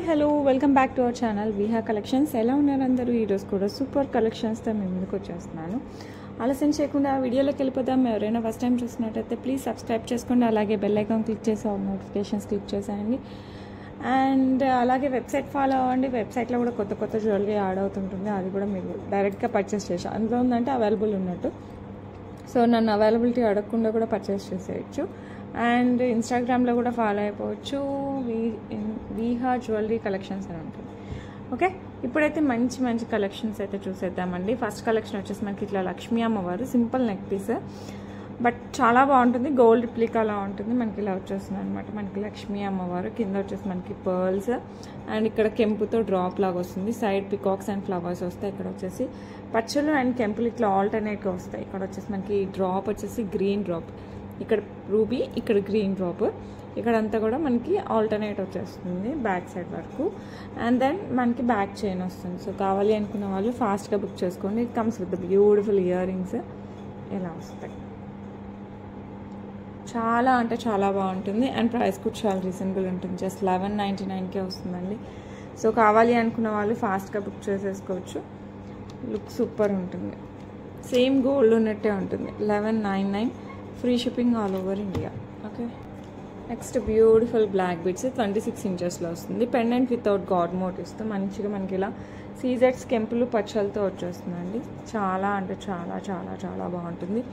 Hello welcome back to our channel Viha collections. ఎలా ఉన్నారు అందరూ? ఈరోజు కూడా సూపర్ కలెక్షన్స్తో మేము ముందుకు వచ్చేస్తున్నాను. ఆలస్యం చేయకుండా వీడియోలోకి వెళ్ళిపోదాం. ఎవరైనా ఫస్ట్ టైం చూసినట్టయితే ప్లీజ్ సబ్స్క్రైబ్ చేసుకోండి. అలాగే బెల్ ఐకాన్ క్లిక్ చేసి ఆల్ నోటిఫికేషన్స్ క్లిక్ చేసేయండి. అండ్ అలాగే వెబ్సైట్ ఫాలో అవ్వండి. వెబ్సైట్లో కూడా కొత్త కొత్త జ్యువెలరీ యాడ్ అవుతుంటుంది. అది కూడా మీరు డైరెక్ట్గా పర్చేస్ చేసి అందులో ఉందంటే అవైలబుల్ ఉన్నట్టు. సో నన్ను అవైలబిలిటీ అడగకుండా కూడా పర్చేస్ చేసేయచ్చు. అండ్ ఇన్స్టాగ్రామ్లో కూడా ఫాలో అయిపోవచ్చు. విహా జ్యువెలరీ కలెక్షన్స్ అని ఉంటుంది. ఓకే, ఇప్పుడైతే మంచి మంచి కలెక్షన్స్ అయితే చూసేద్దామండి. ఫస్ట్ కలెక్షన్ వచ్చేసి మనకి ఇట్లా లక్ష్మీ అమ్మవారు సింపుల్ నెక్ పీస్, బట్ చాలా బాగుంటుంది. గోల్డ్ రిప్లికాలా ఉంటుంది. మనకి ఇలా వచ్చేస్తుంది అనమాట. మనకి లక్ష్మీ అమ్మవారు కింద వచ్చేసి మనకి పర్ల్స్ అండ్ ఇక్కడ కెంపుతో డ్రాప్ లాగా వస్తుంది. సైడ్ పికాక్స్ అండ్ ఫ్లవర్స్ వస్తాయి. ఇక్కడ వచ్చేసి పచ్చలు అండ్ కెంపులు ఇట్లా ఆల్టర్నేట్గా వస్తాయి. ఇక్కడ వచ్చేసి మనకి డ్రాప్ వచ్చేసి గ్రీన్ డ్రాప్, ఇక్కడ రూబీ, ఇక్కడ గ్రీన్ డ్రాప్, ఇక్కడంతా కూడా మనకి ఆల్టర్నేట్ వచ్చేస్తుంది బ్యాక్ సైడ్ వరకు. అండ్ దెన్ మనకి బ్యాక్ చైన్ వస్తుంది. సో కావాలి అనుకున్న వాళ్ళు ఫాస్ట్గా బుక్ చేసుకోండి. It comes with beautiful ear rings ఇలా వస్తాయి. చాలా అంటే చాలా బాగుంటుంది. అండ్ ప్రైస్ కూడా చాలా రీజనబుల్ ఉంటుంది. జస్ట్ 1199కే వస్తుందండి. సో కావాలి అనుకున్న వాళ్ళు ఫాస్ట్గా బుక్ చేసేసుకోవచ్చు. లుక్ సూపర్ ఉంటుంది. సేమ్ గోల్డ్ ఉన్నట్టే ఉంటుంది. 1199, free shipping all over India. Okay, next beautiful black beads 26 ఇంచెస్లో వస్తుంది. పెండెంట్ వితౌట్ గాడ్ మోటివ్స్తో మంచిగా మనకి ఇలా సీజెట్స్ కెంపులు పచ్చలతో వచ్చేస్తుందండి. చాలా అంటే చాలా చాలా చాలా బాగుంటుంది.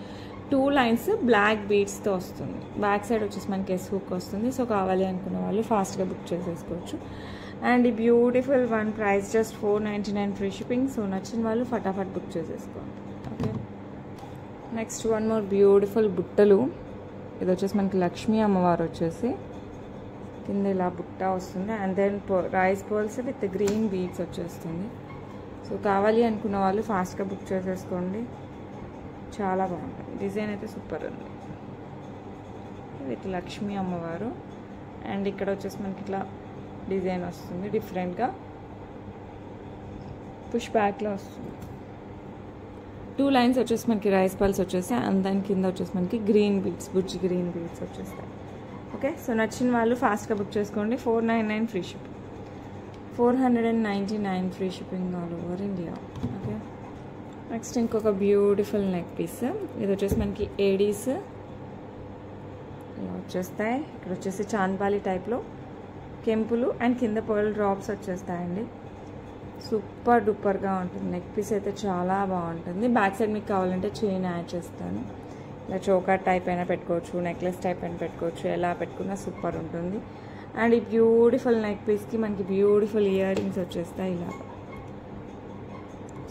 2 లైన్స్ బ్లాక్ బీడ్స్తో వస్తుంది. బ్యాక్ సైడ్ వచ్చేసి మనకి ఎస్ హుక్ వస్తుంది. సో కావాలి అనుకున్న వాళ్ళు ఫాస్ట్గా బుక్ చేసేసుకోవచ్చు. అండ్ ఈ beautiful one price just 499 free shipping. So నచ్చిన వాళ్ళు ఫటాఫట్ బుక్ చేసేసుకోండి. Okay, next one more beautiful బుట్టలు. ఇది వచ్చేసి మనకి లక్ష్మీ అమ్మవారు వచ్చేసి కింద ఇలా బుట్ట వస్తుంది. And then rice pearls with green beads వచ్చేస్తుంది. సో కావాలి అనుకున్న వాళ్ళు ఫాస్ట్గా బుక్ చేసేసుకోండి. చాలా బాగుంటుంది. డిజైన్ అయితే సూపర్ ఉంది విత్ లక్ష్మీ అమ్మవారు. అండ్ ఇక్కడ వచ్చేసి మనకి ఇట్లా డిజైన్ వస్తుంది డిఫరెంట్గా, పుష్ బ్యాక్లో వస్తుంది. 2 లైన్స్ వచ్చేసి మనకి రైస్ పల్స్ వచ్చేస్తాయి. అండ్ దాని కింద వచ్చేసి మనకి గ్రీన్ బీడ్స్, బుజ్జి గ్రీన్ బీడ్స్ వచ్చేస్తాయి. ఓకే, సో నచ్చిన వాళ్ళు ఫాస్ట్గా బుక్ చేసుకోండి. 499 free shipping, 499 free shipping all over India. Okay, next ఇంకొక బ్యూటిఫుల్ నెక్ పీస్. ఇది వచ్చేసి మనకి ఏడీస్ ఇలా వచ్చేస్తాయి. ఇక్కడ వచ్చేసి చాంద్బాలి టైప్లో కెంపులు అండ్ కింద పర్ల్ డ్రాప్స్ వచ్చేస్తాయండి. సూపర్ డూపర్గా ఉంటుంది. నెక్ పీస్ అయితే చాలా బాగుంటుంది. బ్యాక్ సైడ్ మీకు కావాలంటే చైన్ యాడ్ చేస్తాను. ఇలా చోకర్ టైప్ అయినా పెట్టుకోవచ్చు, నెక్లెస్ టైప్ అయినా పెట్టుకోవచ్చు. ఎలా పెట్టుకున్నా సూపర్ ఉంటుంది. అండ్ ఈ బ్యూటిఫుల్ నెక్ పీస్కి మనకి బ్యూటిఫుల్ ఇయర్ రింగ్స్ వచ్చేస్తాయి ఇలా.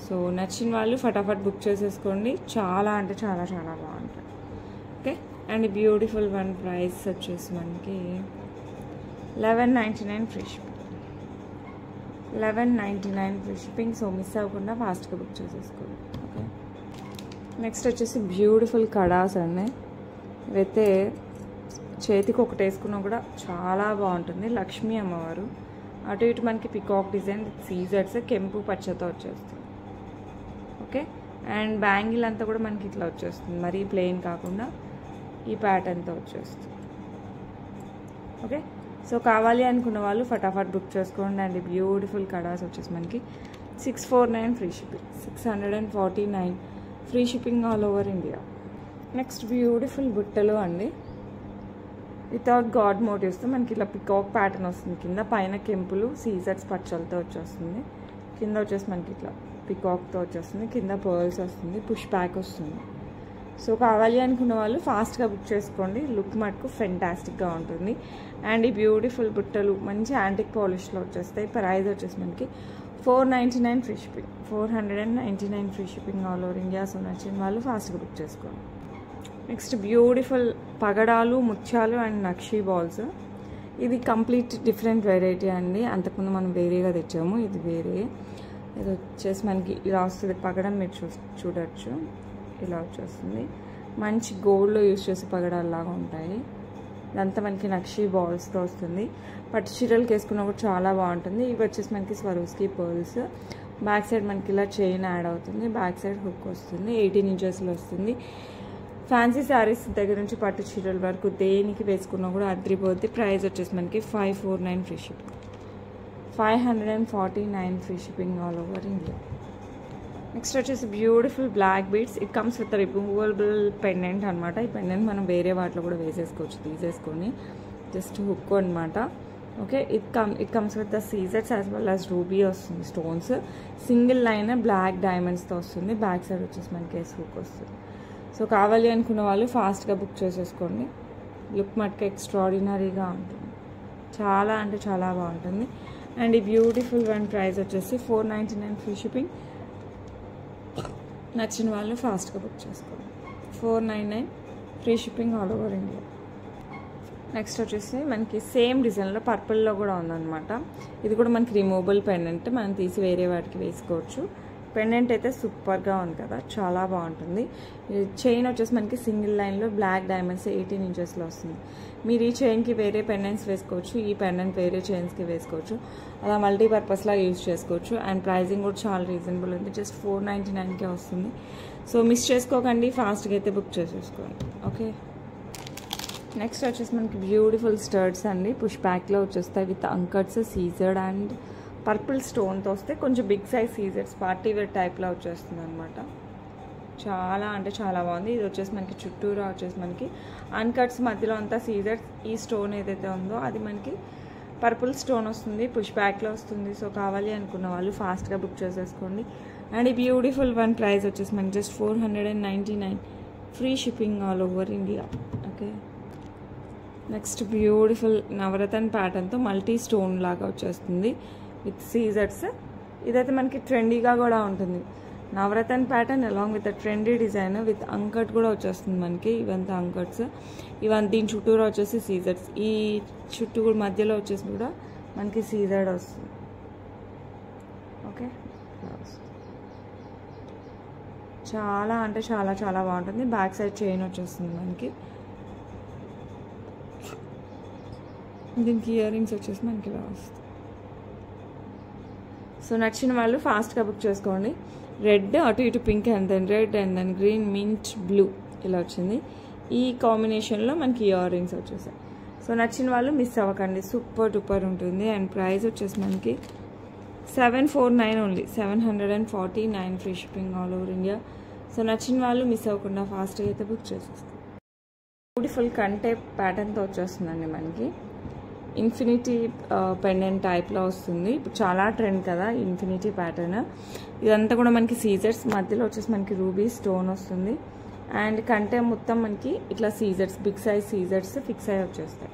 సో నచ్చిన వాళ్ళు ఫటాఫట్ బుక్ చేసేసుకోండి. చాలా అంటే చాలా చాలా బాగుంటుంది. ఓకే, అండ్ ఈ బ్యూటిఫుల్ వన్ ప్రైస్ వచ్చేసి మనకి 1199 free shipping, 1199 free shipping. So miss అవ్వకుండా ఫాస్ట్గా బుక్ చేసేసుకోండి. ఓకే, నెక్స్ట్ వచ్చేసి బ్యూటిఫుల్ కడాస్ అండి. ఇవైతే చేతికి ఒకటి వేసుకున్నా కూడా చాలా బాగుంటుంది. లక్ష్మీ అమ్మవారు అటు ఇటు మనకి పికాక్ డిజైన్ సీజర్స్ కెంపు పచ్చతో వచ్చేస్తుంది. ఓకే, అండ్ బ్యాంగిల్ అంతా కూడా మనకి ఇట్లా వచ్చేస్తుంది. మరీ ప్లెయిన్ కాకుండా ఈ ప్యాటర్న్తో వచ్చేస్తుంది. ఓకే, సో కావాలి అనుకున్న వాళ్ళు ఫటాఫట్ బుక్ చేసుకోండి. అండ్ బ్యూటిఫుల్ కడాస్ వచ్చేసి మనకి 649 free shipping, 649 free shipping all over India. Next beautiful బుట్టలు అండి వితౌట్ గాడ్ మోటివ్స్తో మనకి ఇలా పికాక్ ప్యాటర్న్ వస్తుంది. కింద పైన కెంపులు సీజర్స్ పచ్చలతో వచ్చేస్తుంది. కింద వచ్చేసి మనకి ఇట్లా పికాక్తో వచ్చేస్తుంది. కింద పర్ల్స్ వస్తుంది, పుష్ బ్యాక్ వస్తుంది. సో కావాలి అనుకున్న వాళ్ళు ఫాస్ట్గా బుక్ చేసుకోండి. లుక్ మటుకు ఫెంటాస్టిక్గా ఉంటుంది. అండ్ ఈ బ్యూటిఫుల్ బుట్టలు మంచి యాంటిక్ పాలిష్లో వచ్చేస్తాయి. ప్రైస్ వచ్చేసి మనకి 499 free shipping, 499 free shipping all over India. So నచ్చిన వాళ్ళు ఫాస్ట్గా బుక్ చేసుకోండి. నెక్స్ట్ బ్యూటిఫుల్ పగడాలు, ముత్యాలు అండ్ నక్షీ బాల్స్. ఇది కంప్లీట్ డిఫరెంట్ వెరైటీ అండి. అంతకుముందు మనం వేరేగా తెచ్చాము, ఇది వేరే. ఇది వచ్చేసి మనకి ఇలా వస్తుంది పగడం. మీరు చూడొచ్చు ఇలా వచ్చేస్తుంది. మంచి గోల్డ్లో యూజ్ చేసే పగడాల్లాగా ఉంటాయి. ఇదంతా మనకి నక్షీ బాల్స్తో వస్తుంది. పట్టు చీరలకు వేసుకున్నా కూడా చాలా బాగుంటుంది. ఇవి వచ్చేసి మనకి స్వరోస్కి పర్ల్స్. బ్యాక్ సైడ్ మనకి ఇలా చైన్ యాడ్ అవుతుంది. బ్యాక్ సైడ్ హుక్ వస్తుంది. 18 ఇంచెస్లో వస్తుంది. ఫ్యాన్సీ శారీస్ దగ్గర నుంచి పట్టు చీరల వరకు దేనికి వేసుకున్నా కూడా అద్రిపోద్ది. ప్రైస్ వచ్చేసి మనకి 549 free shipping, 549 free shipping all over India. Next వచ్చేసి beautiful black beads. It comes with removable pendant అనమాట. ఈ పెండెంట్ మనం వేరే వాటిలో కూడా వేసేసుకోవచ్చు, తీసేసుకొని జస్ట్ హుక్ అనమాట. Okay, it comes with the caesars as well as ruby వస్తుంది, స్టోన్స్, సింగిల్ లైన్ బ్లాక్ డైమండ్స్తో వస్తుంది. బ్యాక్ సైడ్ వచ్చేసి మనకి హుక్ వస్తుంది. సో కావాలి అనుకున్న వాళ్ళు ఫాస్ట్గా బుక్ చేసేసుకోండి. లుక్ మటుకు ఎక్స్ట్రాడినరీగా ఉంటుంది, చాలా అంటే చాలా బాగుంటుంది. అండ్ ఈ బ్యూటిఫుల్ వన్ ప్రైస్ వచ్చేసి 499 ఫ్రీ షిప్పింగ్. నచ్చిన వాళ్ళు ఫాస్ట్గా బుక్ చేసుకోండి. 499 free shipping all over India. Next వచ్చేసి మనకి సేమ్ డిజైన్లో పర్పుల్లో కూడా ఉందన్నమాట. ఇది కూడా మనకి రిమూవబుల్ పెండెంట్, మనం తీసి వేరే వాటికి వేసుకోవచ్చు. పెండెంట్ అయితే సూపర్గా ఉంది కదా, చాలా బాగుంటుంది. చైన్ వచ్చేసి మనకి సింగిల్ లైన్లో బ్లాక్ డైమండ్స్ 18 ఇంచెస్లో వస్తుంది. మీరు ఈ చైన్కి వేరే పెండెంట్స్ వేసుకోవచ్చు, ఈ పెండెంట్ వేరే చైన్స్కి వేసుకోవచ్చు, అలా మల్టీపర్పస్లా యూజ్ చేసుకోవచ్చు. అండ్ ప్రైజింగ్ కూడా చాలా రీజనబుల్ ఉంది, జస్ట్ 499కే వస్తుంది. సో మిస్ చేసుకోకండి, ఫాస్ట్గా అయితే బుక్ చేసేసుకోండి. ఓకే, నెక్స్ట్ వచ్చేసి మనకి బ్యూటిఫుల్ స్టర్ట్స్ అండి, పుష్ బ్యాక్లో వచ్చేస్తాయి విత్ అంకట్స్, సీజర్డ్ అండ్ పర్పుల్ స్టోన్తో వస్తే కొంచెం బిగ్ సైజ్ సీజర్స్, పార్టీ వేర్ టైప్లో వచ్చేస్తుంది అనమాట. చాలా అంటే చాలా బాగుంది. ఇది వచ్చేసి మనకి చుట్టూరా వచ్చేసి మనకి అన్కట్స్, మధ్యలో అంతా సీజర్స్. ఈ స్టోన్ ఏదైతే ఉందో అది మనకి పర్పుల్ స్టోన్ వస్తుంది, పుష్ బ్యాక్లో వస్తుంది. సో కావాలి అనుకున్న వాళ్ళు ఫాస్ట్గా బుక్ చేసేసుకోండి. అండ్ ఈ బ్యూటిఫుల్ వన్ ప్రైస్ వచ్చేసి మనకి just 499 free shipping all over India. Okay, next beautiful navaratna ప్యాటర్న్తో మల్టీ స్టోన్ లాగా వచ్చేస్తుంది విత్ సీజర్స్. ఇదైతే మనకి ట్రెండీగా కూడా ఉంటుంది. Navaratna pattern along with trendy design with uncut కూడా వచ్చేస్తుంది మనకి. ఇవంతా అంకట్స్, ఇవన్నీ దీని చుట్టూరా వచ్చేసి సీజర్స్. ఈ చుట్టూ కూడా మధ్యలో వచ్చేసి కూడా మనకి సీజర్డ్ వస్తుంది. ఓకే, చాలా అంటే చాలా చాలా బాగుంటుంది. బ్యాక్ సైడ్ చైన్ వచ్చేస్తుంది మనకి. దీనికి ఇయర్ రింగ్స్ వచ్చేసి మనకి ఇలా వస్తుంది. సో నచ్చిన వాళ్ళు ఫాస్ట్గా బుక్ చేసుకోండి. రెడ్, అటు ఇటు pink, and then red, and then green, mint, blue ఇలా వచ్చింది. ఈ కాంబినేషన్లో మనకి ఇయర్ రింగ్స్ వచ్చేసాయి. సో నచ్చిన వాళ్ళు మిస్ అవ్వకండి, సూపర్ డూపర్ ఉంటుంది. అండ్ ప్రైస్ వచ్చేసి మనకి 749 only, 749 free shipping all over India. So నచ్చిన వాళ్ళు మిస్ అవ్వకుండా ఫాస్ట్గా అయితే బుక్ చేసేస్తాం. బ్యూటిఫుల్ కంటే ప్యాటర్న్తో వచ్చేస్తుందండి మనకి. ఇన్ఫినిటీ పెండెంట్ టైప్లో వస్తుంది. ఇప్పుడు చాలా ట్రెండ్ కదా ఇన్ఫినిటీ ప్యాటర్న్. ఇదంతా కూడా మనకి సీజర్స్, మధ్యలో వచ్చేసి మనకి రూబీ స్టోన్ వస్తుంది. అండ్ కంటే మొత్తం మనకి ఇట్లా సీజర్స్, బిగ్ సైజ్ సీజర్స్ ఫిక్స్ అయ్యి వచ్చేస్తాయి.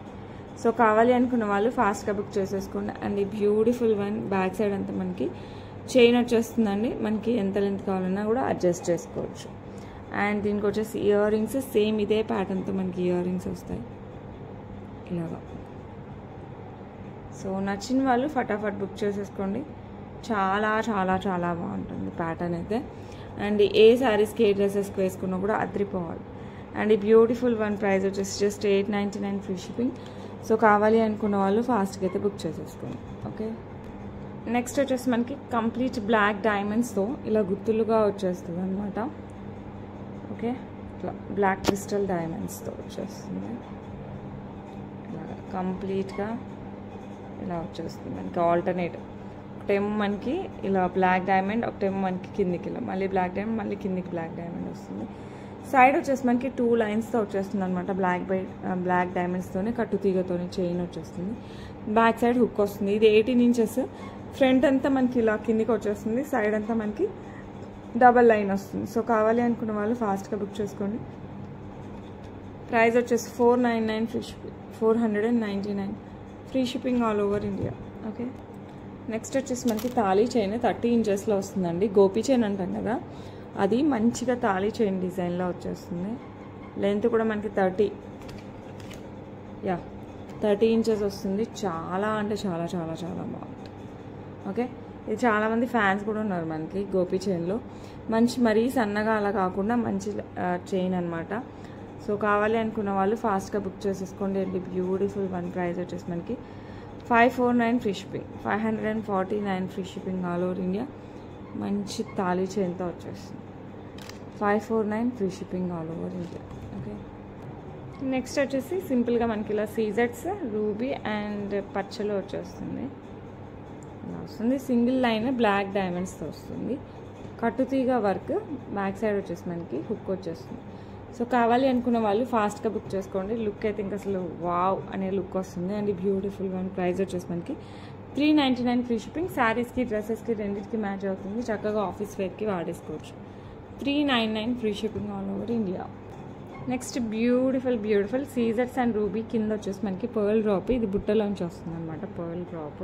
సో కావాలి అనుకున్న వాళ్ళు ఫాస్ట్గా బుక్ చేసేసుకోండి. అండ్ ఈ బ్యూటిఫుల్ వన్ బ్యాక్ సైడ్ అంతా మనకి చైన్ వచ్చేస్తుందండి. మనకి ఎంత లెంత్ కావాలన్నా కూడా అడ్జస్ట్ చేసుకోవచ్చు. అండ్ దీనికి వచ్చేసి ఇయర్ రింగ్స్ సేమ్ ఇదే ప్యాటర్న్తో మనకి ఇయర్ రింగ్స్ వస్తాయి ఇలాగా. సో నచ్చిన వాళ్ళు ఫటాఫట్ బుక్ చేసేసుకోండి. చాలా చాలా చాలా బాగుంటుంది ప్యాటర్న్ అయితే. అండ్ ఏ శారీస్కి, ఏ డ్రెస్సెస్కి వేసుకున్నా కూడా అదిరిపోవాలి. అండ్ ఈ బ్యూటిఫుల్ వన్ ప్రైస్ వచ్చేసి జస్ట్ 899 ఫ్రీ షిప్పింగ్. సో కావాలి అనుకున్న వాళ్ళు ఫాస్ట్గా అయితే బుక్ చేసేసుకోండి. ఓకే, నెక్స్ట్ వచ్చేసి మనకి కంప్లీట్ బ్లాక్ డైమండ్స్తో ఇలా గుర్తులుగా వచ్చేస్తుంది అనమాట. ఓకే, ఇట్లా బ్లాక్ క్రిస్టల్ డైమండ్స్తో వచ్చేస్తుంది. ఇలా కంప్లీట్గా ఇలా వచ్చేస్తుంది మనకి. ఆల్టర్నేట్, ఒకటేమో మనకి ఇలా బ్లాక్ డైమండ్, ఒకటేమో మనకి కిందికి ఇలా మళ్ళీ బ్లాక్ డైమండ్, మళ్ళీ కిందికి బ్లాక్ డైమండ్ వస్తుంది. సైడ్ వచ్చేసి మనకి 2 లైన్స్తో వచ్చేస్తుంది అనమాట. బ్లాక్ డైమండ్స్తోనే కట్టు తీగతోనే చైన్ వచ్చేస్తుంది. బ్యాక్ సైడ్ హుక్ వస్తుంది. ఇది 18 ఇంచెస్. ఫ్రంట్ అంతా మనకి ఇలా కిందికి వచ్చేస్తుంది, సైడ్ అంతా మనకి డబల్ లైన్ వస్తుంది. సో కావాలి అనుకున్న వాళ్ళు ఫాస్ట్గా బుక్ చేసుకోండి. ప్రైస్ వచ్చేసి 499 free shipping, 499 free shipping all over India. Okay, next వచ్చేసి మనకి తాళీ చైన్ 30 ఇంచెస్లో వస్తుందండి. గోపీ చైన్ అంటాం కదా, అది మంచిగా తాళీ చైన్ డిజైన్లో వచ్చేస్తుంది. లెంత్ కూడా మనకి 30 ఇంచెస్ వస్తుంది. చాలా అంటే చాలా చాలా చాలా బాగుంటుంది. ఓకే, ఇది చాలామంది ఫ్యాన్స్ కూడా ఉన్నారు మనకి గోపీ చైన్లో. మంచి మరీ సన్నగా అలా కాకుండా మంచి చైన్ అనమాట. సో కావాలి అనుకున్న వాళ్ళు ఫాస్ట్గా బుక్ చేసేసుకోండి. అండి బ్యూటిఫుల్ వన్ ప్రైస్ వచ్చేసి మనకి 549 free shipping, 549 free shipping all over India. మంచి తాళీ చైన్తో వచ్చేస్తుంది. 549 free shipping all over India. Okay, next వచ్చేసి సింపుల్గా మనకి ఇలా సీజర్స్ రూబీ అండ్ పచ్చలో వచ్చేస్తుంది. ఇలా వస్తుంది. సింగిల్ లైన్ బ్లాక్ డైమండ్స్తో వస్తుంది. కట్టుతీగ వర్క్, బ్యాక్ సైడ్ వచ్చేసి మనకి హుక్ వచ్చేస్తుంది. సో కావాలి అనుకున్న వాళ్ళు ఫాస్ట్గా బుక్ చేసుకోండి. లుక్ అయితే ఇంకా అసలు వావ్ అనే లుక్ వస్తుంది. And beautiful one. ప్రైస్ వచ్చేసి మనకి 399 ఫ్రీ షిప్పింగ్. శారీస్కి డ్రెస్సెస్కి రెండింటికి మ్యాచ్ అవుతుంది. చక్కగా ఆఫీస్ వేర్కి వాడేసుకోవచ్చు. 399 free shipping all over India. Next beautiful scissors and ruby కింద వచ్చేసి మనకి పర్ల్ డ్రాప్. ఇది బుట్టలోంచి వస్తుంది అనమాట పర్ల్ డ్రాప్.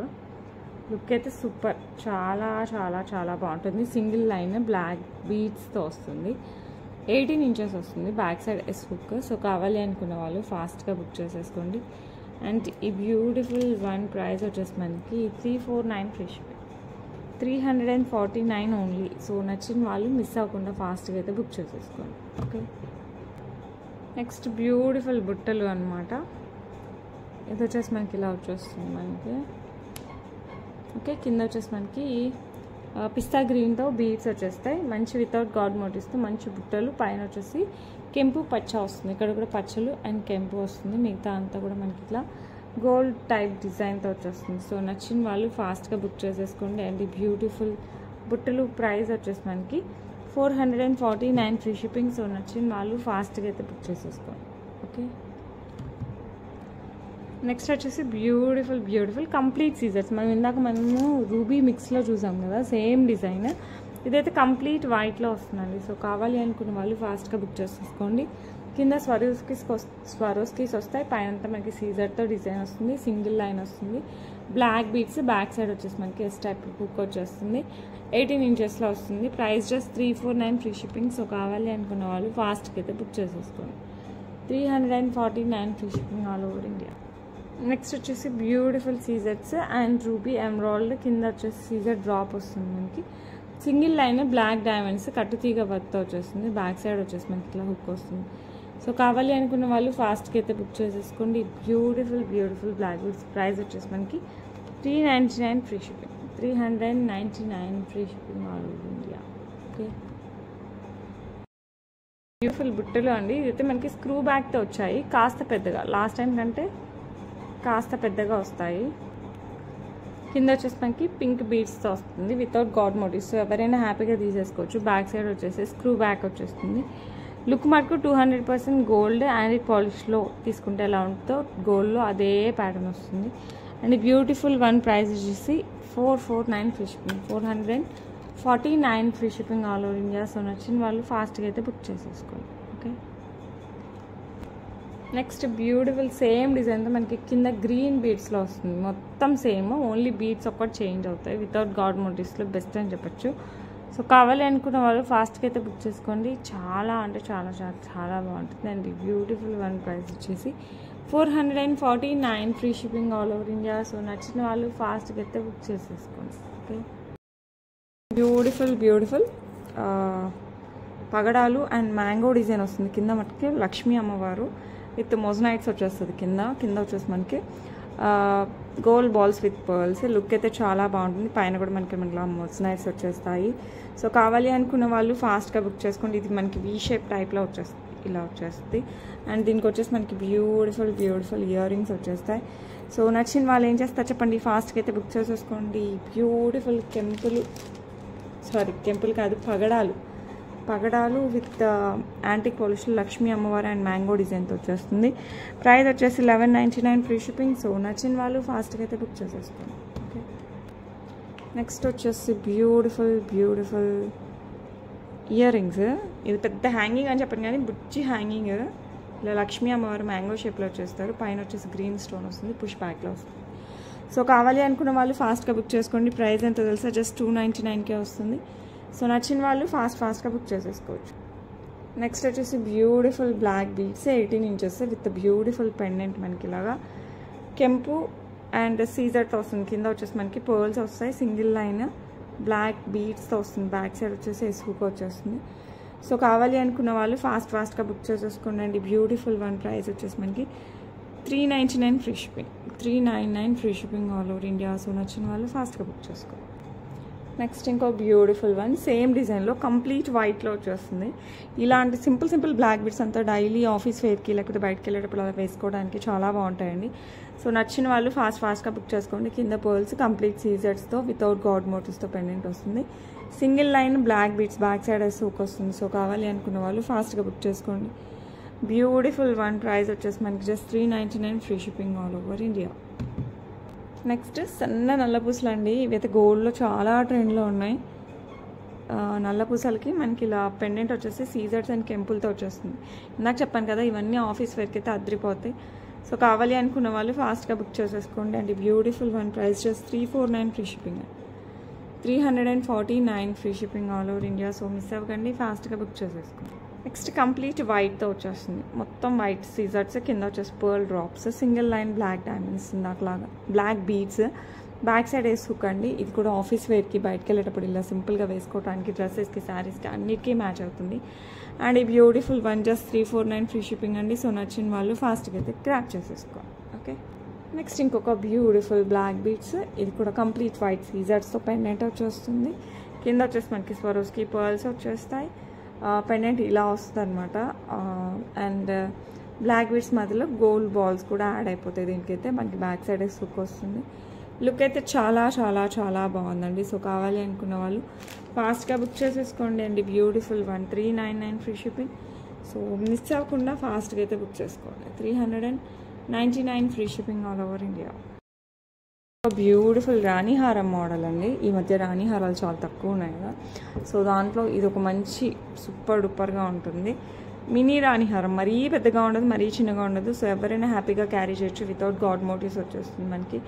లుక్ అయితే సూపర్, చాలా చాలా చాలా బాగుంటుంది. సింగిల్ లైన్ బ్లాక్ బీడ్స్తో వస్తుంది. 18 ఇంచెస్ వస్తుంది. Back side yes hook. So కావాలి అనుకున్న వాళ్ళు ఫాస్ట్గా బుక్ చేసేసుకోండి. అండ్ ఈ బ్యూటిఫుల్ వన్ ప్రైస్ వచ్చేసి మనకి 349 ఫ్రీ షిప్పింగ్. 349 ఓన్లీ. సో నచ్చిన వాళ్ళు మిస్ అవ్వకుండా ఫాస్ట్గా అయితే బుక్ చేసేసుకోండి. ఓకే, నెక్స్ట్ బ్యూటిఫుల్ బుట్టలు అనమాట. ఇది వచ్చేసి మనకి ఇలా వచ్చేస్తుంది మనకి. ఓకే, కింద వచ్చేసి మనకి పిస్తా గ్రీన్తో బీడ్స్ వచ్చేస్తాయి. మంచి వితౌట్ గాడ్ మోటివ్స్తో మంచి బుట్టలు. పైన వచ్చేసి కెంపు పచ్చ వస్తుంది. ఇక్కడ కూడా పచ్చలు అండ్ కెంపు వస్తుంది. మిగతా అంతా కూడా మనకి ఇట్లా గోల్డ్ టైప్ డిజైన్తో వచ్చేస్తుంది. సో నచ్చిన వాళ్ళు ఫాస్ట్గా బుక్ చేసేసుకోండి. అండ్ ఈ బ్యూటిఫుల్ బుట్టలు ప్రైస్ వచ్చేసి మనకి 449 ఫ్రీ షిప్పింగ్. సో నచ్చిన వాళ్ళు ఫాస్ట్గా అయితే బుక్ చేసేసుకోండి. ఓకే, నెక్స్ట్ వచ్చేసి బ్యూటిఫుల్ కంప్లీట్ సీజర్స్. మనము రూబీ మిక్స్లో చూసాం కదా, సేమ్ డిజైన్. ఇదైతే కంప్లీట్ వైట్లో వస్తుందండి. సో కావాలి అనుకున్న వాళ్ళు ఫాస్ట్గా బుక్ చేసేసుకోండి. కింద స్వరోస్కీస్ వస్తాయి. పైన అంతా మనకి సీజర్తో డిజైన్ వస్తుంది. సింగిల్ లైన్ వస్తుంది. Black beads. బ్యాక్ సైడ్ వచ్చేసి మనకి ఎస్ టైప్ హుక్ వచ్చేస్తుంది. 18 ఇంచెస్లో వస్తుంది. Price just 349 free shipping. So కావాలి అనుకున్న వాళ్ళు ఫాస్ట్గా అయితే బుక్ చేసేసుకోండి. 349 free shipping all over India. Next వచ్చేసి beautiful scissors and ruby emerald. కింద వచ్చేసి సీజర్ డ్రాప్ వస్తుంది మనకి. సింగిల్ లైన్ బ్లాక్ డైమండ్స్ కట్టుతీగ వర్క్తో వచ్చేస్తుంది. బ్యాక్ సైడ్ వచ్చేసి మనకి ఇట్లా హుక్ వస్తుంది. సో కావాలి అనుకున్న వాళ్ళు ఫాస్ట్గా అయితే బుక్ చేసేసుకోండి. Beautiful black beads. ప్రైస్ వచ్చేసి మనకి 399 free shipping. 399 free shipping all over India. Okay, beautiful బుట్టలు అండి. ఇదైతే మనకి స్క్రూ బ్యాక్తో వచ్చాయి. కాస్త పెద్దగా, లాస్ట్ టైం కంటే కాస్త పెద్దగా వస్తాయి. కింద వచ్చేసి మనకి పింక్ బీడ్స్తో వస్తుంది వితౌట్ గాడ్ మోటివ్స్. సో ఎవరైనా హ్యాపీగా తీసేసుకోవచ్చు. బ్యాక్ సైడ్ వచ్చేసి స్క్రూ బ్యాక్ వచ్చేస్తుంది. లుక్ మటుకు 200% గోల్డ్ అండ్ పాలిష్లో తీసుకుంటే ఎలా ఉంటుందో గోల్డ్లో అదే ప్యాటర్న్ వస్తుంది. అండ్ బ్యూటిఫుల్ వన్ ప్రైస్ వచ్చేసి 449 free shipping. 449 free shipping all over India. So నచ్చిన వాళ్ళు ఫాస్ట్గా అయితే బుక్ చేసేసుకోండి. ఓకే, నెక్స్ట్ బ్యూటిఫుల్ సేమ్ డిజైన్తో మనకి కింద గ్రీన్ బీడ్స్లో వస్తుంది. మొత్తం సేమ్, ఓన్లీ బీడ్స్ ఒక్కటి చేంజ్ అవుతాయి. వితౌట్ గాడ్ మోటివ్స్లో బెస్ట్ అని చెప్పచ్చు. సో కావాలి అనుకున్న వాళ్ళు ఫాస్ట్గా అయితే బుక్ చేసుకోండి. చాలా అంటే చాలా చాలా చాలా బాగుంటుంది. అండ్ బ్యూటిఫుల్ వన్ ప్రైస్ వచ్చేసి 449 free shipping all over India. So నచ్చిన వాళ్ళు ఫాస్ట్గా అయితే బుక్ చేసేసుకోండి. ఓకే, బ్యూటిఫుల్ పగడాలు అండ్ మ్యాంగో డిజైన్ వస్తుంది. కింద మనకి లక్ష్మీ అమ్మవారు విత్ మొజనైట్స్ వచ్చేస్తుంది. కింద వచ్చేసి మనకి gold balls with pearls. Look అయితే చాలా బాగుంటుంది. పైన కూడా మనకి మొజనైట్స్ వచ్చేస్తాయి. సో కావాలి అనుకున్న వాళ్ళు ఫాస్ట్గా బుక్ చేసుకోండి. ఇది మనకి వీ షేప్ టైప్లో వచ్చేస్తుంది, ఇలా వచ్చేస్తుంది. అండ్ దీనికి వచ్చేసి మనకి బ్యూటిఫుల్ ఇయర్ రింగ్స్ వచ్చేస్తాయి. సో నచ్చిన వాళ్ళు ఏం చేస్తారు చెప్పండి, ఫాస్ట్గా అయితే బుక్ చేసేసుకోండి. బ్యూటిఫుల్ కెంపులు కాదు పగడాలు విత్ యాంటిక్ పాలిష్లో లక్ష్మీ అమ్మవారు అండ్ మ్యాంగో డిజైన్తో వచ్చేస్తుంది. ప్రైస్ వచ్చేసి 1199 ఫ్రీ షిప్పింగ్. సో నచ్చిన వాళ్ళు ఫాస్ట్గా అయితే బుక్ చేసేసుకోండి. ఓకే, నెక్స్ట్ వచ్చేసి బ్యూటిఫుల్ ఇయర్ రింగ్స్. ఇది పెద్ద హ్యాంగింగ్ అని చెప్పండి కానీ బుచ్చి హ్యాంగింగ్. ఇలా లక్ష్మీ అమ్మవారు మ్యాంగో షేప్లో వచ్చేస్తారు. పైన వచ్చేసి గ్రీన్ స్టోన్ వస్తుంది. పుష్ బ్యాక్లో వస్తుంది. సో కావాలి అనుకున్న వాళ్ళు ఫాస్ట్గా బుక్ చేసుకోండి. ప్రైస్ ఎంతో తెలుసా, జస్ట్ 299కే వస్తుంది. సో నచ్చిన వాళ్ళు ఫాస్ట్గా బుక్ చేసేసుకోవచ్చు. నెక్స్ట్ వచ్చేసి beautiful black beads 18 inches with beautiful pendant. మనకి ఇలాగా కెంపు అండ్ సీజర్తో వస్తుంది. కింద వచ్చేసి మనకి పర్ల్స్ వస్తాయి. సింగిల్ లైన్ బ్లాక్ బీడ్స్తో వస్తుంది. బ్యాక్ సైడ్ వచ్చేసి ఎస్హుక్ వచ్చేస్తుంది. సో కావాలి అనుకున్న వాళ్ళు ఫాస్ట్గా బుక్ చేసేసుకోండి. అండి బ్యూటిఫుల్ వన్ ప్రైస్ వచ్చేసి మనకి 399 free shipping. 399 free shipping all over India. So నచ్చిన వాళ్ళు ఫాస్ట్గా బుక్ చేసుకోండి. నెక్స్ట్ ఇంకో బ్యూటిఫుల్ వన్ సేమ్ డిజైన్లో కంప్లీట్ వైట్లో వచ్చేస్తుంది. ఇలాంటి సింపుల్ బ్లాక్ బిట్స్ అంతా డైలీ ఆఫీస్ వేర్కి లేకపోతే బయటకు వెళ్ళేటప్పుడు అలా వేసుకోవడానికి చాలా బాగుంటాయండి. సో నచ్చిన వాళ్ళు ఫాస్ట్గా బుక్ చేసుకోండి. కింద పర్ల్స్ కంప్లీట్ సీజర్స్తో వితౌట్ గాడ్ మోటివ్స్తో పెండెంట్ వస్తుంది. Single line black bits back side hook వస్తుంది. సో కావాలి అనుకున్న వాళ్ళు ఫాస్ట్గా బుక్ చేసుకోండి. Beautiful one. ప్రైస్ వచ్చేసి మనకి just 399 free shipping all over India. Next సన్న నల్ల పూసలు అండి. ఇవైతే గోల్డ్లో చాలా ట్రెండ్లో ఉన్నాయి. నల్ల పూసలకి మనకి ఇలా పెండెంట్ వచ్చేసి సీజర్స్ అండ్ కెంపుల్తో వచ్చేస్తుంది. ఇందాక చెప్పాను కదా ఇవన్నీ ఆఫీస్ వేర్కి అయితే అద్దరిపోతాయి. సో కావాలి అనుకున్న వాళ్ళు ఫాస్ట్గా బుక్ చేసేసుకోండి. And beautiful one. Price just 349 free shipping. 349 free shipping all over India. So miss అవ్వకండి, ఫాస్ట్గా బుక్ చేసేసుకోండి. నెక్స్ట్ కంప్లీట్ వైట్తో వచ్చేస్తుంది. మొత్తం వైట్ సీజర్స్, కింద వచ్చేసి pearl drops, single line black diamonds నాకులాగా black beads, back side hook అండి. ఇది కూడా ఆఫీస్ వేర్కి బయటకు వెళ్ళేటప్పుడు ఇలా సింపుల్గా వేసుకోవడానికి, డ్రెస్సెస్కి, శారీస్కి అన్నిటికీ మ్యాచ్ అవుతుంది. అండ్ ఈ beautiful one just 349 free shipping అండి. సో నచ్చిన వాళ్ళు ఫాస్ట్గా అయితే గ్రాబ్ చేసేసుకోండి. ఓకే, నెక్స్ట్ ఇంకొక బ్యూటిఫుల్ బ్లాక్ బీడ్స్. ఇది కూడా కంప్లీట్ వైట్ సీజర్స్తో పెండెంట్ వచ్చేస్తుంది. కింద వచ్చేసి మనకి స్వరోస్కి పర్ల్స్ వచ్చేస్తాయి. పెండెంట్ ఇలా వస్తుంది అనమాట. అండ్ బ్లాక్ బీడ్స్ మధ్యలో గోల్డ్ బాల్స్ కూడా యాడ్ అయిపోతాయి. దీనికైతే మనకి బ్యాక్ సైడ్ హుక్ వస్తుంది. లుక్ అయితే చాలా బాగుందండి. సో కావాలి అనుకున్న వాళ్ళు ఫాస్ట్గా బుక్ చేసేసుకోండి అండి. Beautiful one. 399 free shipping. So miss అవ్వకుండా ఫాస్ట్గా అయితే బుక్ చేసుకోండి. 399 free shipping all over India. Beautiful రాణిహారం మోడల్ అండి. ఈ మధ్య రాణిహారాలు చాలా తక్కువ ఉన్నాయి కదా. సో దాంట్లో ఇది ఒక మంచి సూపర్ డూపర్గా ఉంటుంది. మినీ రాణిహారం, మరీ పెద్దగా ఉండదు, మరీ చిన్నగా ఉండదు. సో ఎవరైనా హ్యాపీగా క్యారీ చేయొచ్చు. వితౌట్ గాడ్ మోటివ్స్ వచ్చేస్తుంది మనకి.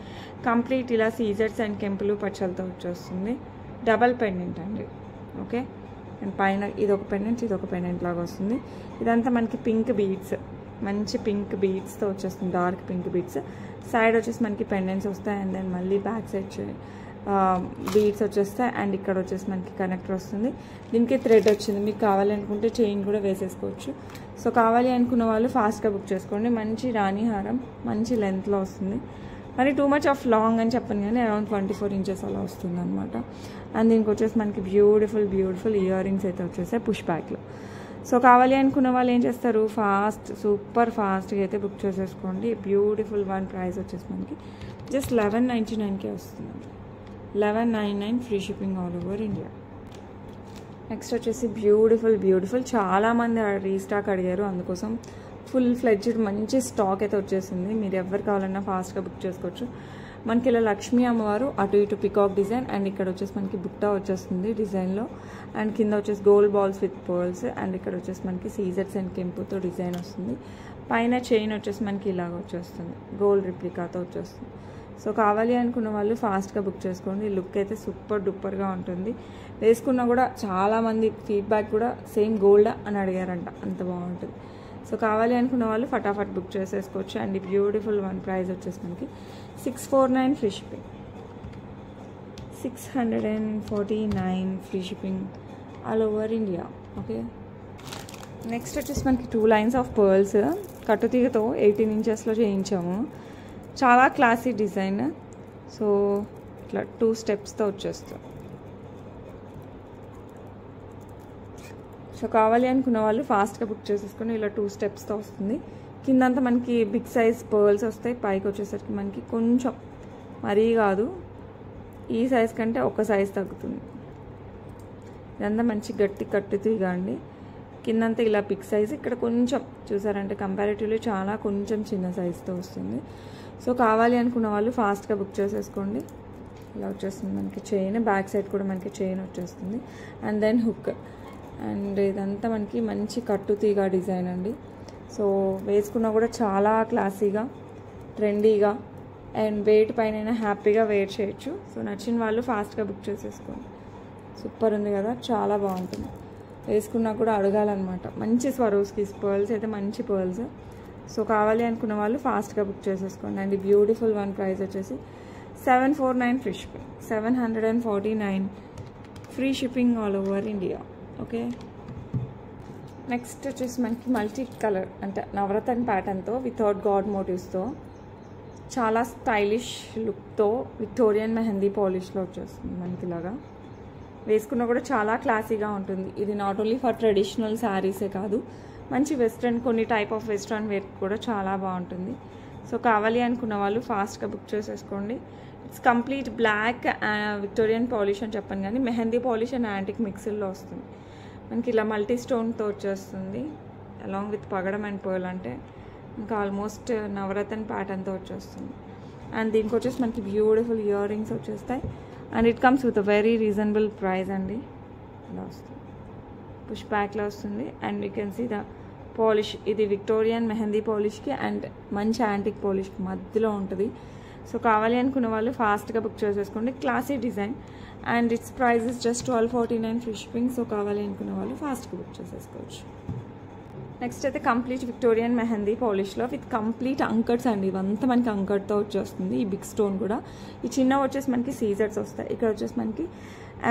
కంప్లీట్ ఇలా సీజర్స్ అండ్ కెంపులు పచ్చలతో వచ్చేస్తుంది. డబల్ పెండెంట్ అండి. ఓకే, అండ్ పైన ఇదొక పెండెంట్, ఇదొక పెండెంట్ లాగా వస్తుంది. ఇదంతా మనకి పింక్ బీడ్స్, మంచి పింక్ బీడ్స్తో వచ్చేస్తుంది. Dark pink beads. సైడ్ వచ్చేసి మనకి పెండెంట్స్ వస్తాయి. అండ్ దెన్ మళ్ళీ బ్యాక్ సైడ్ బీడ్స్ వచ్చేస్తాయి. అండ్ ఇక్కడ వచ్చేసి మనకి కనెక్టర్ వస్తుంది. దీనికి థ్రెడ్ వచ్చింది. మీకు కావాలనుకుంటే చైన్ కూడా వేసేసుకోవచ్చు. సో కావాలి అనుకున్న వాళ్ళు ఫాస్ట్గా బుక్ చేసుకోండి. మంచి రాణిహారం, మంచి లెంత్లో వస్తుంది. మరి టూ మచ్ ఆఫ్ లాంగ్ అని చెప్పను కానీ అరౌండ్ 24 ఇంచెస్ అలా వస్తుంది అనమాట. అండ్ దీనికి వచ్చేసి మనకి బ్యూటిఫుల్ ఇయర్ రింగ్స్ అయితే వచ్చేసాయి పుష్ బ్యాక్లో. సో కావాలి అనుకున్న వాళ్ళు ఏం చేస్తారు, సూపర్ ఫాస్ట్గా అయితే బుక్ చేసేసుకోండి. Beautiful one. ప్రైస్ వచ్చేసి మనకి జస్ట్ 1199కే వస్తుంది. 1199 free shipping all over India. Next వచ్చేసి బ్యూటిఫుల్ చాలామంది రీస్టాక్ అడిగారు, అందుకోసం ఫుల్ ఫ్లెడ్జ్డ్ మంచి స్టాక్ అయితే వచ్చేసింది. మీరు ఎవరు కావాలన్నా ఫాస్ట్గా బుక్ చేసుకోవచ్చు. మనకి ఇలా లక్ష్మీ అమ్మవారు అటు ఇటు పికాక్ డిజైన్, అండ్ ఇక్కడ వచ్చేసి మనకి బుట్టా వచ్చేస్తుంది డిజైన్లో. అండ్ కింద వచ్చేసి gold balls with pearls. And ఇక్కడ వచ్చేసి మనకి సీజర్స్ అండ్ కెంపుతో డిజైన్ వస్తుంది. పైన చైన్ వచ్చేసి మనకి ఇలాగ వచ్చేస్తుంది, గోల్డ్ రిప్లికాతో వచ్చేస్తుంది. సో కావాలి అనుకున్న వాళ్ళు ఫాస్ట్గా బుక్ చేసుకోండి. లుక్ అయితే సూపర్ డూపర్గా ఉంటుంది. వేసుకున్నా కూడా చాలామంది ఫీడ్బ్యాక్ కూడా సేమ్ గోల్డా అని అడిగారంట, అంత బాగుంటుంది. సో కావాలి అనుకున్న వాళ్ళు ఫటాఫట్ బుక్ చేసేసుకోవచ్చు. And beautiful one. ప్రైస్ వచ్చేసి మనకి 649 free shipping. 649 free shipping all over India. Okay, next వచ్చేసి మనకి 2 లైన్స్ ఆఫ్ పర్ల్స్ కట్టుతీగతో 18 ఇంచెస్లో చేయించాము. చాలా క్లాసీ డిజైన్. సో ఇట్లా 2 స్టెప్స్తో వచ్చేస్తాం. సో కావాలి అనుకున్న వాళ్ళు ఫాస్ట్గా బుక్ చేసేసుకొని ఇలా 2 స్టెప్స్తో వస్తుంది. కిందంతా మనకి బిగ్ సైజ్ పర్ల్స్ వస్తాయి. పైకి వచ్చేసరికి మనకి కొంచెం మరీ కాదు, ఈ సైజ్ కంటే ఒక సైజ్ తగ్గుతుంది. ఇదంతా మంచి గట్టి కట్టుతీగ అండి. కిందంతా ఇలా బిగ్ సైజ్, ఇక్కడ కొంచెం చూసారంటే కంపారిటివ్లీ చాలా కొంచెం చిన్న సైజ్తో వస్తుంది. సో కావాలి అనుకున్న వాళ్ళు ఫాస్ట్గా బుక్ చేసేసుకోండి. ఇలా వచ్చేస్తుంది మనకి చైన్, బ్యాక్ సైడ్ కూడా మనకి చైన్ వచ్చేస్తుంది. And then hook. అండ్ ఇదంతా మనకి మంచి కట్టుతీగ డిజైన్ అండి. సో వేసుకున్నా కూడా చాలా క్లాసీగా, ట్రెండీగా, అండ్ వెయిట్ పైన హ్యాపీగా వేర్ చేయొచ్చు. సో నచ్చిన వాళ్ళు ఫాస్ట్గా బుక్ చేసేసుకోండి. సూపర్ ఉంది కదా, చాలా బాగుంటుంది. వేసుకున్నా కూడా అడగాలన్నమాట. మంచి స్వరోస్కి పర్ల్స్ అయితే మంచి పర్ల్స్. సో కావాలి అనుకున్న వాళ్ళు ఫాస్ట్గా బుక్ చేసేసుకోండి. And beautiful one. ప్రైస్ వచ్చేసి 749 free shipping. 749 free shipping all over India. Okay, next వచ్చేసి మనకి మల్టీ కలర్ అంటే నవరత్న ప్యాటర్న్తో వితౌట్ గాడ్ మోటివ్స్తో చాలా స్టైలిష్ లుక్తో విక్టోరియన్ మెహందీ పాలిష్లో వచ్చేస్తుంది మనకి ఇలాగా. వేసుకున్నా కూడా చాలా క్లాసీగా ఉంటుంది. ఇది నాట్ ఓన్లీ ఫర్ ట్రెడిషనల్ శారీసే కాదు, మంచి వెస్ట్రన్ కొన్ని టైప్ ఆఫ్ వెస్ట్రన్ వేర్ కూడా చాలా బాగుంటుంది. సో కావాలి అనుకున్న వాళ్ళు ఫాస్ట్గా బుక్ చేసేసుకోండి. It's complete black Victorian polish అని చెప్పాను, కానీ మెహందీ పాలిష్ అండ్ యాంటిక్ మిక్సర్లో వస్తుంది. మనకి ఇలా మల్టీ స్టోన్తో వచ్చేస్తుంది, అలాంగ్ విత్ పగడం అండ్ పర్ల్, అంటే ఇంకా ఆల్మోస్ట్ నవరత్న ప్యాటర్న్తో వచ్చేస్తుంది. అండ్ దీనికి వచ్చేసి మనకి బ్యూటిఫుల్ ఇయర్ రింగ్స్ వచ్చేస్తాయి. And it comes with a very reasonable price అండి. ఇలా వస్తుంది, పుష్ బ్యాక్లో వస్తుంది. And you can see the polish, ఇది విక్టోరియన్ మెహందీ పాలిష్కి అండ్ మంచి యాంటిక్ పాలిష్కి మధ్యలో ఉంటుంది. సో కావాలి అనుకున్న వాళ్ళు ఫాస్ట్గా బుక్ చేసేసుకోండి. Classy design and it's price is just 1249 free shipping. So కావాలి అనుకున్న వాళ్ళు ఫాస్ట్గా బుక్ చేసేసుకోవచ్చు. నెక్స్ట్ అయితే కంప్లీట్ విక్టోరియన్ మెహందీ పాలిష్లో విత్ కంప్లీట్ అంకట్స్ అండి. ఇవంతా మనకి అంకట్తో వచ్చేస్తుంది. ఈ బిగ్ స్టోన్ కూడా, ఈ చిన్న వచ్చేసి మనకి సీజర్స్ వస్తాయి. ఇక్కడ వచ్చేసి మనకి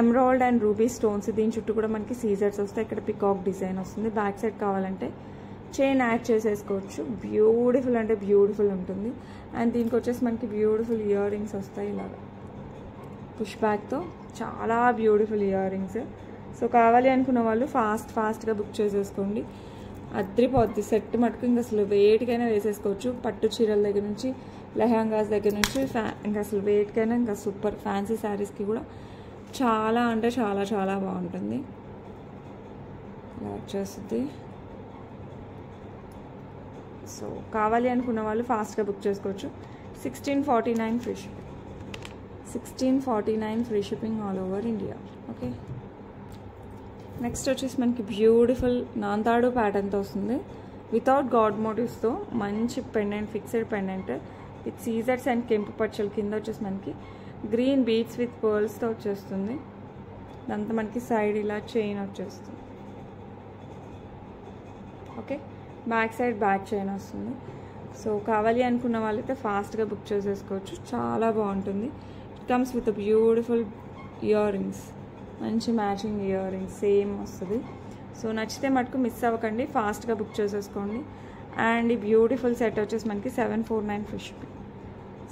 ఎమరాల్డ్ అండ్ రూబీ స్టోన్స్, దీని చుట్టూ కూడా మనకి సీజర్స్ వస్తాయి. ఇక్కడ పికాక్ డిజైన్ వస్తుంది. బ్యాక్ సైడ్ కావాలంటే చైన్ యాడ్ చేసేసుకోవచ్చు. బ్యూటిఫుల్ అంటే బ్యూటిఫుల్ ఉంటుంది. అండ్ దీనికి వచ్చేసి మనకి బ్యూటిఫుల్ ఇయర్ రింగ్స్ వస్తాయి ఇలాగా పుష్ బ్యాక్తో, చాలా బ్యూటిఫుల్ ఇయర్ రింగ్స్. సో కావాలి అనుకున్న వాళ్ళు ఫాస్ట్గా బుక్ చేసేసుకోండి. అద్రిపోద్ది సెట్ మటుకు ఇంకా అసలు వేటికైనా వేసేసుకోవచ్చు. పట్టు చీరల దగ్గర నుంచి లెహంగాస్ దగ్గర నుంచి ఇంకా అసలు వేటికైనా ఇంకా సూపర్. ఫ్యాన్సీ శారీస్కి కూడా చాలా అంటే చాలా చాలా బాగుంటుంది. ఇలా వచ్చేస్తుంది. సో కావాలి అనుకున్న వాళ్ళు ఫాస్ట్గా బుక్ చేసుకోవచ్చు. 1649 free shipping, 1649 free shipping all over India. Okay, next వచ్చేసి మనకి బ్యూటిఫుల్ నాంతాడు ప్యాటర్న్తో వస్తుంది. వితౌట్ గాడ్ మోటివ్స్తో మంచి పెండెంట్, ఫిక్స్డ్ పెండెంట్ విత్ సీజర్స్ అండ్ కెంపు పచ్చలు. కింద వచ్చేసి మనకి గ్రీన్ బీడ్స్ విత్ పర్ల్స్తో వచ్చేస్తుంది. దాంతో మనకి సైడ్ ఇలా చైన్ వచ్చేస్తుంది. Okay, back side back chain వస్తుంది. సో కావాలి అనుకున్న వాళ్ళైతే ఫాస్ట్గా బుక్ చేసేసుకోవచ్చు. చాలా బాగుంటుంది. It comes with beautiful ear rings, మంచి మ్యాచింగ్ ఇయర్ రింగ్స్ సేమ్ వస్తుంది. సో నచ్చితే మటుకు మిస్ అవ్వకండి, ఫాస్ట్గా బుక్ చేసేసుకోండి. అండ్ ఈ బ్యూటిఫుల్ సెట్ వచ్చేసి మనకి 749 free shipping,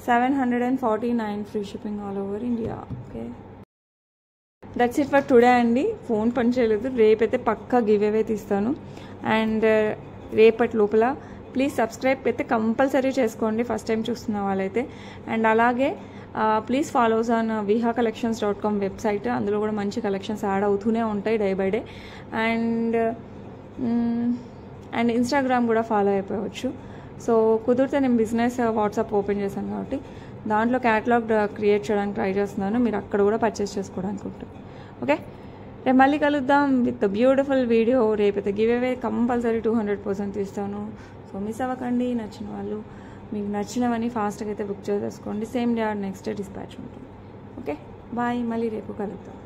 749 free shipping all over India. Okay, that's it for today అండి. ఫోన్ పని చేయలేదు, రేపైతే పక్కా గివ్ అవే తీస్తాను. అండ్ రేపటి లోపల ప్లీజ్ సబ్స్క్రైబ్ అయితే కంపల్సరీ చేసుకోండి ఫస్ట్ టైం చూస్తున్న వాళ్ళైతే. అండ్ అలాగే please follows on vihacollections.com website. అందులో కూడా మంచి కలెక్షన్స్ యాడ్ అవుతూనే ఉంటాయి day by day. And Instagram కూడా ఫాలో అయిపోవచ్చు. సో కుదిరితే నేను బిజినెస్ వాట్సాప్ ఓపెన్ చేశాను కాబట్టి దాంట్లో క్యాటలాగ్ క్రియేట్ చేయడానికి ట్రై చేస్తున్నాను. మీరు అక్కడ కూడా పర్చేస్ చేసుకోవడానికి ఉంటుంది. ఓకే, రేపు మళ్ళీ కలుద్దాం విత్ బ్యూటిఫుల్ వీడియో. రేపైతే గివ్ అవే కంపల్సరీ 200% తీస్తాను. సో మిస్ అవ్వకండి. నచ్చిన వాళ్ళు మీకు నచ్చినవన్నీ ఫాస్ట్గా అయితే బుక్ చేసేసుకోండి. Same day or next day dispatch ఉంటుంది. ఓకే, బాయ్, మళ్ళీ రేపు కలుద్దాం.